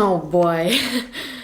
Oh boy,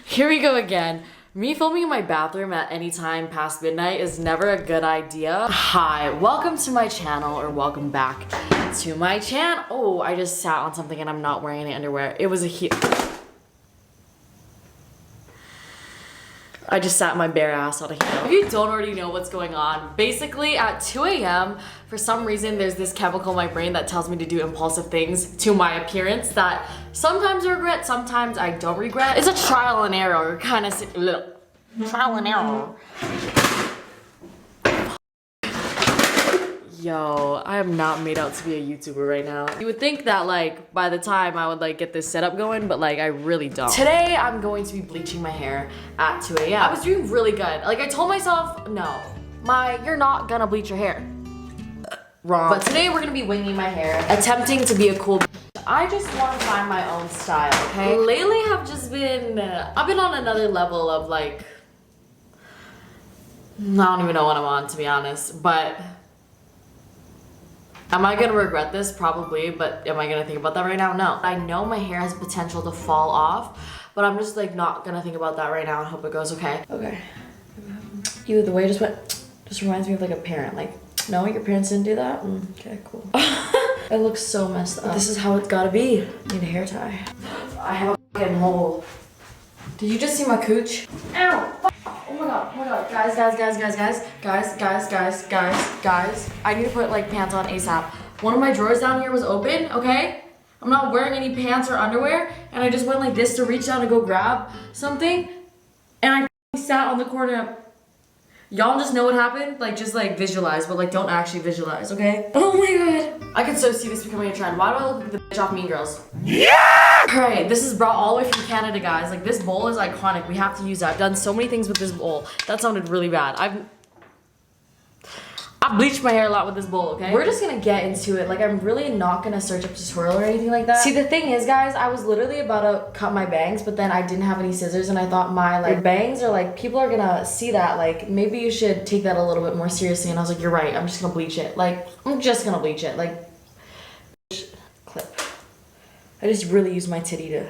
here we go again. Me filming in my bathroom at any time past midnight is never a good idea. Hi, welcome to my channel, or welcome back to my channel. Oh, I just sat on something and I'm not wearing any underwear. It was a huge... I just sat my bare ass on a heel. If you don't already know what's going on, basically at 2 a.m. for some reason there's this chemical in my brain that tells me to do impulsive things to my appearance that sometimes I regret, sometimes I don't regret. It's a trial and error kind of trial and error. Yo, I am not made out to be a YouTuber right now. You would think that like by the time I would like get this setup going, but like I really don't. Today I'm going to be bleaching my hair at 2 a.m. I was doing really good. Like I told myself, no, you're not gonna bleach your hair. Wrong. But today we're gonna be winging my hair, attempting to be a cool. I just want to find my own style, okay? Lately I've just been, I've been on another level of like, I don't even know what I'm on to be honest, but am I gonna regret this? Probably, but am I gonna think about that right now? No. I know my hair has potential to fall off, but I'm just like not gonna think about that right now and hope it goes okay. Okay. Ew, the way it just went, just reminds me of like a parent. Like, no, your parents didn't do that? Okay, cool. It looks so messed up. This is how it's gotta be. Need a hair tie. I have a fucking mole. Did you just see my cooch? Ow! Oh my god, guys. I need to put like pants on ASAP. One of my drawers down here was open, okay? I'm not wearing any pants or underwear, and I just went like this to reach down to go grab something, and I sat on the corner. Y'all just know what happened? Like just like visualize, but like don't actually visualize, okay? Oh my god. I can so see this becoming a trend. Why do I look like the bitch off Mean Girls? Yeah! Alright, this is brought all the way from Canada, guys. Like this bowl is iconic. We have to use that. I've done so many things with this bowl. That sounded really bad. I bleached my hair a lot with this bowl, okay? We're just gonna get into it. Like, I'm really not gonna search up a tutorial or anything like that. See, the thing is, guys, I was literally about to cut my bangs, but then I didn't have any scissors, and I thought my, like, bangs are, like, people are gonna see that. Like, maybe you should take that a little bit more seriously. And I was like, you're right. I'm just gonna bleach it. Like, I'm just gonna bleach it. Like, clip. I just really used my titty to...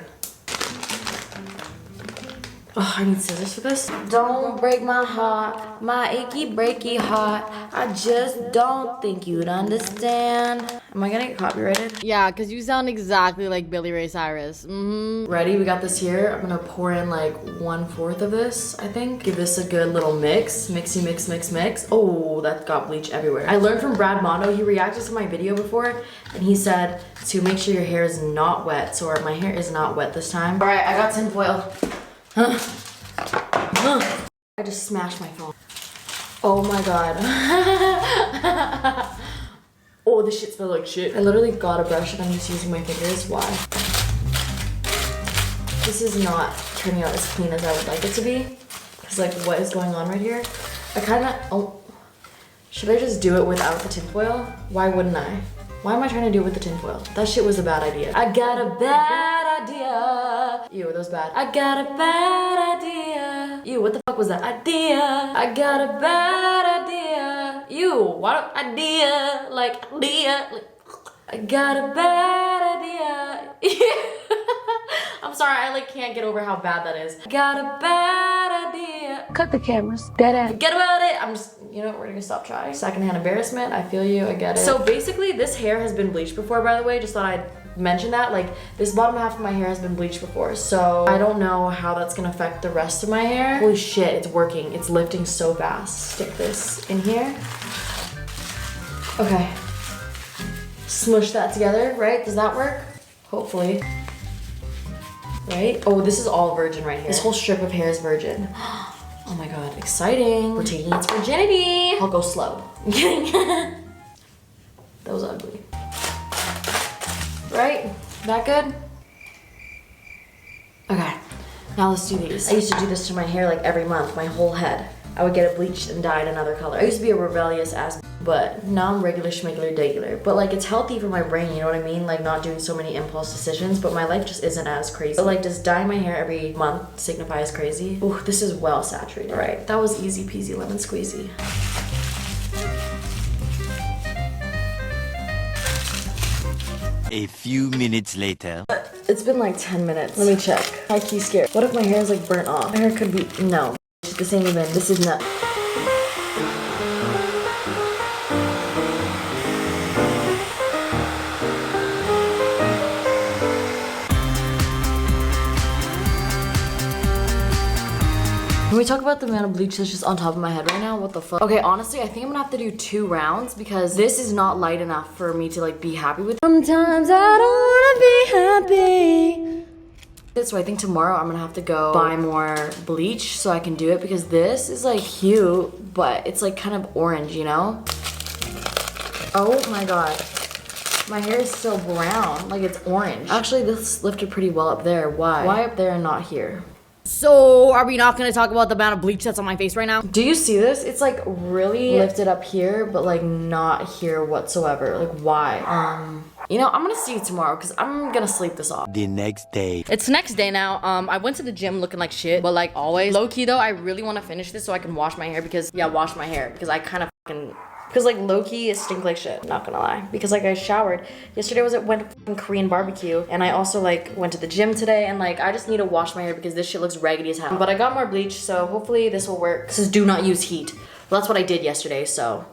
Oh, I need scissors for this. Don't break my heart, my achy breaky heart. I just don't think you'd understand. Am I gonna get copyrighted? Yeah, because you sound exactly like Billy Ray Cyrus. Ready? We got this here. I'm gonna pour in like 1/4 of this, I think. Give this a good little mix. Mixy mix, mix, mix. Oh, that got bleach everywhere. I learned from Brad Mondo. He reacted to my video before, and he said to make sure your hair is not wet. So my hair is not wet this time. All right, I got tin foil. I just smashed my phone. Oh my god. Oh, this shit smells like shit. I literally got a brush and I'm just using my fingers. Why? This is not turning out as clean as I would like it to be. Because like, what is going on right here? I kind of, oh. Should I just do it without the tinfoil? Why wouldn't I? Why am I trying to do it with the tinfoil? That shit was a bad idea. I got a bad idea. Ew, that was bad. I got a bad idea. Ew, what the fuck was that? Idea. I got a bad idea. Ew, what idea? Like, idea. Like, I got a bad idea. I'm sorry, I like can't get over how bad that is. Got a bad idea. Cut the cameras. Dead end. Forget about it. I'm just, you know, we're gonna stop trying. Secondhand embarrassment. I feel you. I get it. So basically, this hair has been bleached before, by the way. Just thought I'd mention that. Like, this bottom half of my hair has been bleached before. So I don't know how that's gonna affect the rest of my hair. Holy shit, it's working. It's lifting so fast. Stick this in here. Okay. Smush that together, right? Does that work? Hopefully. Right? Oh, this is all virgin right here. This whole strip of hair is virgin. Oh my god, exciting. We're taking its virginity. I'll go slow. I'm kidding. That was ugly. Right? That good? Okay, now let's do these. I used to do this to my hair like every month, my whole head. I would get it bleached and dyed another color. I used to be a rebellious ass, but now I'm regular schmegular degular. But like, it's healthy for my brain, you know what I mean? Like, not doing so many impulse decisions, but my life just isn't as crazy. But like, does dyeing my hair every month signify as crazy? Ooh, this is well saturated. All right, that was easy peasy lemon squeezy. A few minutes later. It's been like 10 minutes. Let me check. I'm key scared. What if my hair is like burnt off? My hair could be, no. This ain't even, this is not. Can we talk about the amount of bleach that's just on top of my head right now? What the fuck? Okay, honestly, I think I'm gonna have to do 2 rounds because this is not light enough for me to like be happy with. Sometimes I don't wanna be happy. So I think tomorrow I'm gonna have to go buy more bleach so I can do it because this is like cute, but it's like kind of orange, you know? Oh my god. My hair is still brown, like it's orange. Actually, this lifted pretty well up there. Why? Why up there and not here? So, are we not gonna talk about the amount of bleach that's on my face right now? Do you see this? It's like really lifted up here, but like not here whatsoever. Like why? You know, I'm gonna see you tomorrow because I'm gonna sleep this off. The next day. It's next day now. I went to the gym looking like shit, but like always. Low key though, I really wanna finish this so I can wash my hair because, yeah, wash my hair because I kind of fucking. Because like low-key it stink like shit, not gonna lie. Because like I showered. Yesterday went to Korean barbecue and I also like went to the gym today and like I just need to wash my hair because this shit looks raggedy as hell. But I got more bleach, so hopefully this will work. This is do not use heat. Well, that's what I did yesterday, so.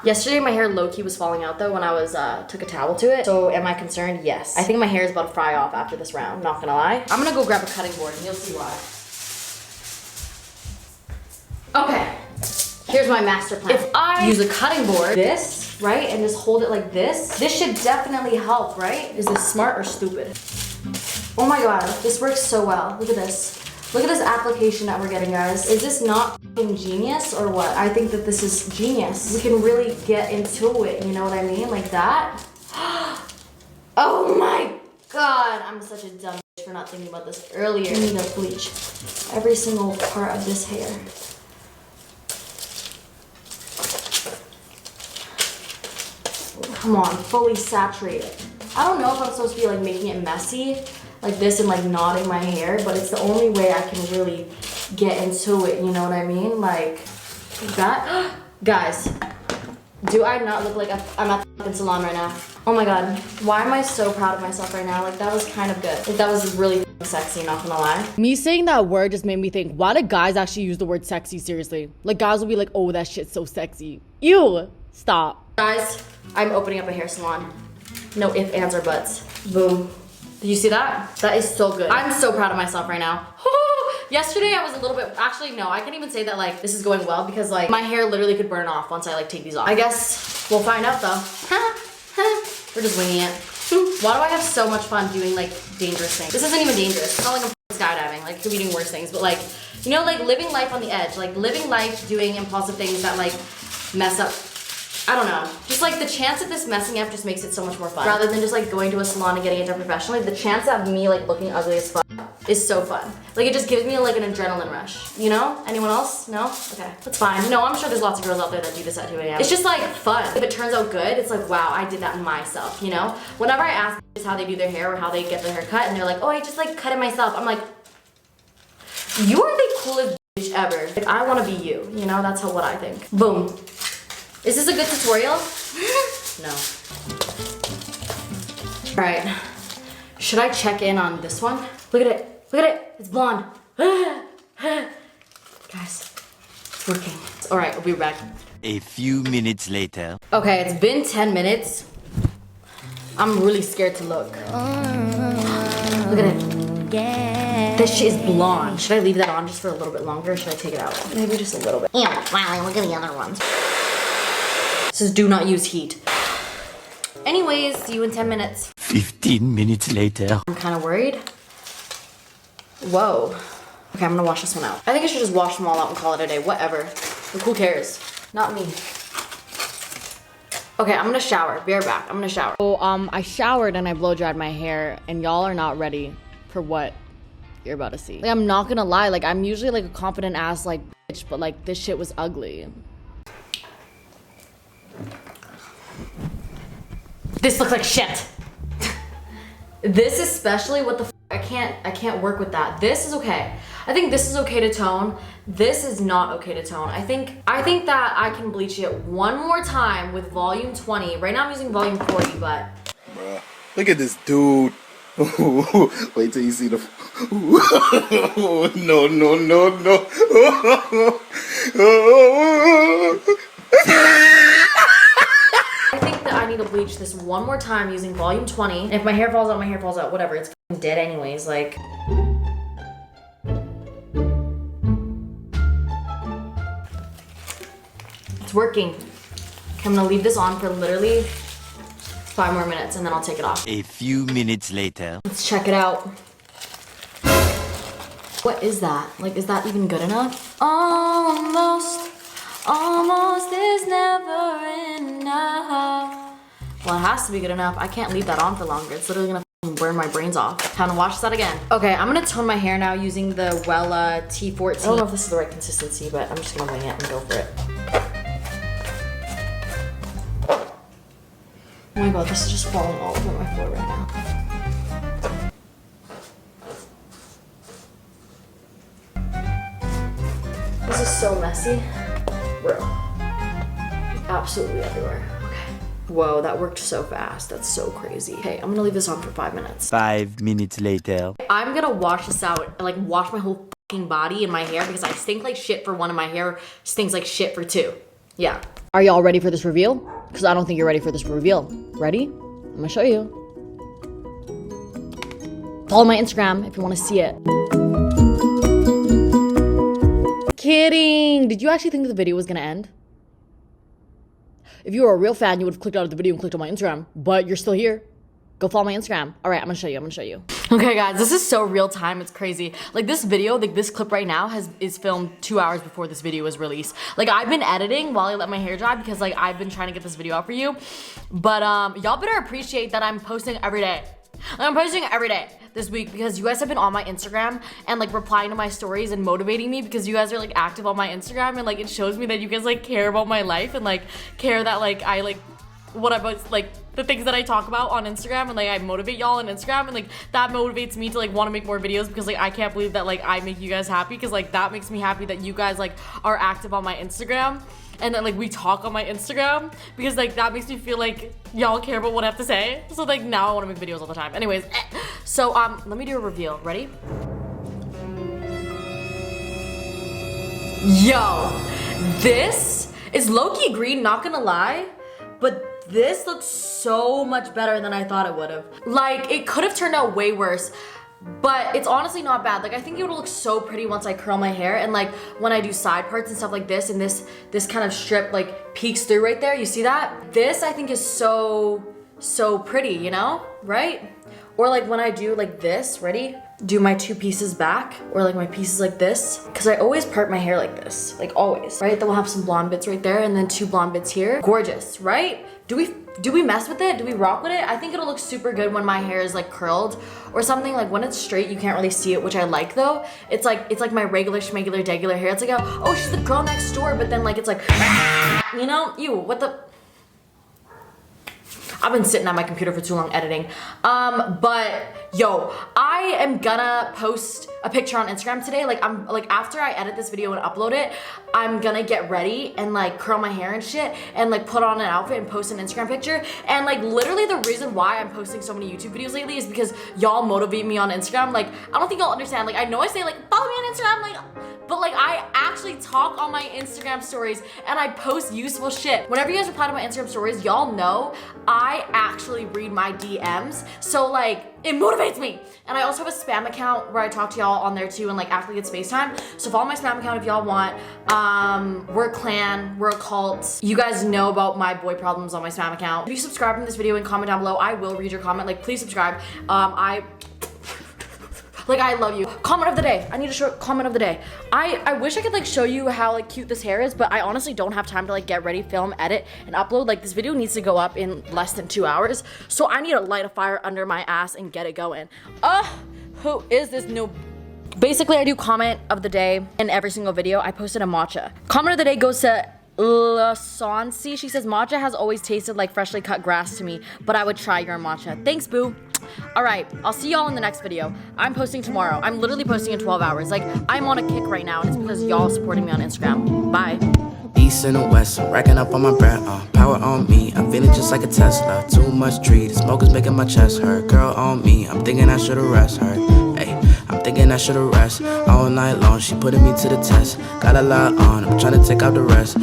Yesterday my hair low-key was falling out though when I was took a towel to it. So am I concerned? Yes. I think my hair is about to fry off after this round, not gonna lie. I'm gonna go grab a cutting board and you'll see why. Okay. Here's my master plan. If I use a cutting board, this, right, and just hold it like this should definitely help, right? Is this smart or stupid? Oh my god, this works so well. Look at this. Look at this application that we're getting, guys. Is this not fucking genius or what? I think that this is genius. We can really get into it, you know what I mean? Like that. Oh my god, I'm such a dumb bitch for not thinking about this earlier. We need to bleach every single part of this hair. Come on, fully saturated. I don't know if I'm supposed to be like making it messy like this and like knotting my hair, but it's the only way I can really get into it, you know what I mean? Like that. Guys, do I not look like I'm at the fucking salon right now? Oh my god, why am I so proud of myself right now? Like that was kind of good. Like that was really sexy, not gonna lie. Me saying that word just made me think, why do guys actually use the word sexy seriously? Like guys will be like, oh, that shit's so sexy. Ew, stop. Guys, I'm opening up a hair salon. No ifs, ands, or buts. Boom. Did you see that? That is so good. I'm so proud of myself right now. Yesterday I was a little bit, actually no, I can't even say that like this is going well because like my hair literally could burn off once I like take these off. I guess we'll find out though. We're just winging it. Why do I have so much fun doing like dangerous things? This isn't even dangerous. It's not like I'm skydiving. Like could be doing worse things, but like, you know, like living life on the edge, like living life doing impulsive things that like mess up. I don't know. Just like the chance of this messing up just makes it so much more fun. Rather than just like going to a salon and getting it done professionally, the chance of me like looking ugly as fuck is so fun. Like it just gives me like an adrenaline rush. You know? Anyone else? No? Okay. That's fine. No, I'm sure there's lots of girls out there that do this at 2 a.m. It's just like fun. If it turns out good, it's like, wow, I did that myself, you know? Whenever I ask how they do their hair or how they get their hair cut and they're like, oh, I just like cut it myself. I'm like, you are the coolest bitch ever. Like I want to be you. You know? That's what I think. Boom. Is this a good tutorial? No. All right. Should I check in on this one? Look at it. Look at it. It's blonde. Guys, it's working. All right, we'll be back. A few minutes later. Okay, it's been 10 minutes. I'm really scared to look. Look at it. Yeah. This shit is blonde. Should I leave that on just for a little bit longer or should I take it out? Maybe just a little bit. Yeah, finally, look at the other ones. This is do not use heat. Anyways, see you in 10 minutes. 15 minutes later. I'm kind of worried. Whoa. Okay, I'm gonna wash this one out. I think I should just wash them all out and call it a day. Whatever. Like, who cares? Not me. Okay, I'm gonna shower. Be right back. I'm gonna shower. So, I showered and I blow dried my hair and y'all are not ready for what you're about to see. Like, I'm not gonna lie. Like, I'm usually like a confident ass like bitch, but like this shit was ugly. This looks like shit. This especially, what the f, I can't work with that. This is okay. I think this is okay to tone. This is not okay to tone. I think that I can bleach it one more time with volume 20. Right now I'm using volume 40, but Look at this dude. Wait till you see the. No, no, no, no. I think that I need to bleach this one more time using volume 20. And if my hair falls out, my hair falls out. Whatever, it's f***ing dead anyways. Like. It's working. Okay, I'm gonna leave this on for literally 5 more minutes and then I'll take it off. A few minutes later. Let's check it out. What is that? Like, is that even good enough? Almost is never enough. Well, it has to be good enough. I can't leave that on for longer. It's literally gonna burn my brains off. Time to wash that again. Okay, I'm gonna tone my hair now using the Wella T14. I don't know if this is the right consistency, but I'm just gonna wing it and go for it. Oh my god, this is just falling all over my floor right now. This is so messy. Bro. Absolutely everywhere. Okay. Whoa, that worked so fast. That's so crazy. Okay, I'm gonna leave this on for 5 minutes. 5 minutes later. I'm gonna wash this out and like wash my whole fucking body and my hair because I stink like shit for 1 and my hair stinks like shit for 2. Yeah. Are y'all ready for this reveal? Because I don't think you're ready for this reveal. Ready? I'm gonna show you. Follow my Instagram if you want to see it. Kidding! Did you actually think the video was gonna end? If you were a real fan, you would have clicked out of the video and clicked on my Instagram. But you're still here. Go follow my Instagram. All right, I'm gonna show you. Okay, guys, this is so real time. It's crazy. Like this video, like this clip right now is filmed 2 hours before this video was released. Like I've been editing while I let my hair dry because like I've been trying to get this video out for you. But y'all better appreciate that I'm posting every day. Like, I'm posting every day this week because you guys have been on my Instagram and like replying to my stories and motivating me because you guys are like active on my Instagram and like it shows me that you guys like care about my life and like care that like I like what about like the things that I talk about on Instagram and like I motivate y'all on Instagram and like that motivates me to like want to make more videos because like I can't believe that like I make you guys happy because like that makes me happy that you guys like are active on my Instagram and then like we talk on my Instagram because like that makes me feel like y'all care about what I have to say. So like now I want to make videos all the time. Anyways, so let me do a reveal. Ready? Yo, this is low-key green, not gonna lie, but this looks so much better than I thought it would have. Like, it could have turned out way worse, but it's honestly not bad. Like, I think it would look so pretty once I curl my hair and like when I do side parts and stuff like this and this kind of strip like peeks through right there. You see that? This I think is so pretty, you know? Right? Or like when I do like this, ready? Do my 2 pieces back or like my pieces like this. Cause I always part my hair like this, like always, right? Then we'll have some blonde bits right there and then 2 blonde bits here. Gorgeous, right? Do we mess with it? Do we rock with it? I think it'll look super good when my hair is like curled or something. Like when it's straight, you can't really see it, which I like though. It's like my regular schmegular degular hair. It's like, oh, she's the girl next door, but then like it's like, you know, ew, what the? I've been sitting at my computer for too long editing. But yo, I am gonna post a picture on Instagram today. Like I'm like after I edit this video and upload it, I'm gonna get ready and like curl my hair and shit and like put on an outfit and post an Instagram picture. And like literally the reason why I'm posting so many YouTube videos lately is because y'all motivate me on Instagram. Like I don't think y'all understand. Like I know I say like follow me on Instagram, like, but like I actually talk on my Instagram stories and I post useful shit. Whenever you guys reply to my Instagram stories, y'all know I actually read my DMs. So like it motivates me. And I also have a spam account where I talk to y'all on there too and like after we get FaceTime. So follow my spam account if y'all want. We're a clan, we're a cult. You guys know about my boy problems on my spam account. If you subscribe to this video and comment down below, I will read your comment. Like please subscribe. I love you. Comment of the day. I need a short comment of the day. I wish I could like show you how like cute this hair is, but I honestly don't have time to like get ready, film, edit, and upload. Like this video needs to go up in less than 2 hours. So I need to light a fire under my ass and get it going. Who is this new? Basically, I do comment of the day in every single video. I posted a matcha. Comment of the day goes to Lasansi. She says, matcha has always tasted like freshly cut grass to me, but I would try your matcha. Thanks, boo. All right, I'll see y'all in the next video. I'm posting tomorrow. I'm literally posting in 12 hours. Like, I'm on a kick right now, and it's because y'all supporting me on Instagram. Bye. east and the west. I'm racking up on my breath, power on me. I'm feeling just like a Tesla. Too much tree, the smoke is making my chest hurt. Girl on me, I'm thinking I should've rest her. Hey, I'm thinking I should've rest all night long. She putting me to the test. Got a lot on, I'm trying to take out the rest.